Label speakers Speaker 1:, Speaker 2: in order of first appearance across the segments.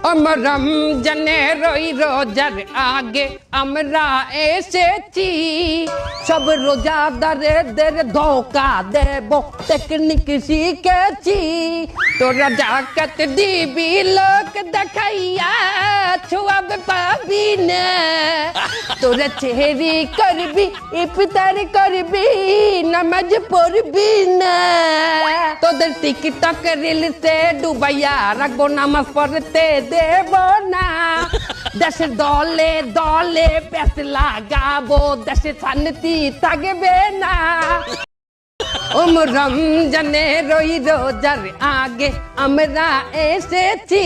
Speaker 1: রমজানের ওই রোজার আগে আমরা এসেছি, সব রোজাদারদের ধোকা দেব টেকনিক শিখেছি। তোরা জাকাত দিবি লোক দেখাইয়া ছোয়াব পাবি না, তোরা চেহারি করবি ইফতার করবি নামাজ পড়বি না, তোদের টিকটক রিলসে ডুবাইয়া রাখবো নামাজ পড়তে দেব না। দেশের দলে দলে প্যাস লাগাবো, দেশে শান্তি থাকবে না। রমজানের ওই রোজার আগে আমরা এসেছি,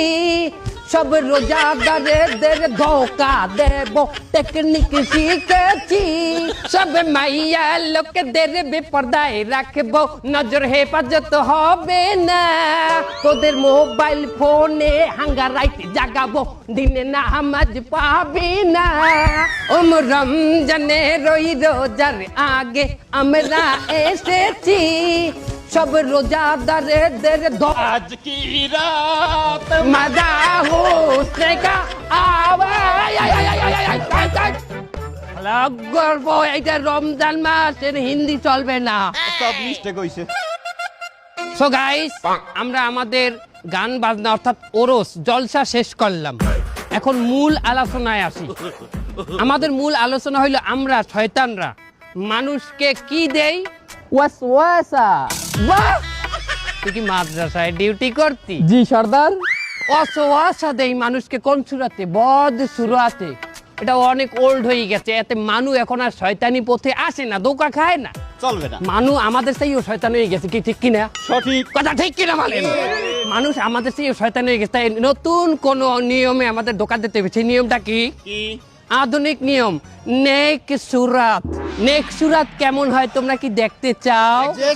Speaker 1: সব রোজাদারদের ধোকা দেব টেকনিক শিখেছি। সব মাইয়া লোকদের বেপরদায় রাখবো, নজর হেফাজত হবে না, তোদের মোবাইল ফোনে হাঙ্গা রাইট জাগাবো, দিনে নামাজ পাবি না। রমজানের ওই রোজার আগে আমরা এসেছি, সব রোজাদারদের
Speaker 2: আজ কি রাত
Speaker 1: মজা হোসেগা গর্ব। এইটা রমজান মাস, এর হিন্দি চলবে না।
Speaker 2: সব মিস্টেক হইছে।
Speaker 1: সো গাইস, আমরা আমাদের গান বাজনা অর্থাৎ ওরস জলসা শেষ করলাম, এখন মূল আলোচনায় আসি। আমাদের মূল আলোচনা হইলো আমরা শয়তানরা মানুষকে কি দেই? ওয়াসওয়াসা। বাহ, তুই কি মাদ্রাসায় ডিউটি করতি?
Speaker 3: জি সর্দার।
Speaker 1: ওয়াসওয়াসা দেই মানুষকে কোন সুরাতে? বদ সুরাতে। এটা অনেক ওল্ড হয়ে গেছে, এতে মানুষ এখন আর শয়তানি পথে আসে না, ধোঁকা খায় না,
Speaker 2: চলবে না।
Speaker 1: মানুষ আমাদের চাইও শয়তান হয়ে গেছে। কি ঠিক কিনা?
Speaker 2: সঠিক
Speaker 1: কথা ঠিক কিনা বলেন? মানুষ আমাদের চাইও শয়তান হয়ে গেছে, তাই নতুন কোন নিয়মে আমাদের ধোঁকা দিতে হবে। সেই নিয়মটা কি?
Speaker 2: কি?
Speaker 1: আধুনিক নিয়ম, নেক সুরাত। নেক সুরাত কেমন হয় তোমরা কি দেখতে চাও?
Speaker 2: যে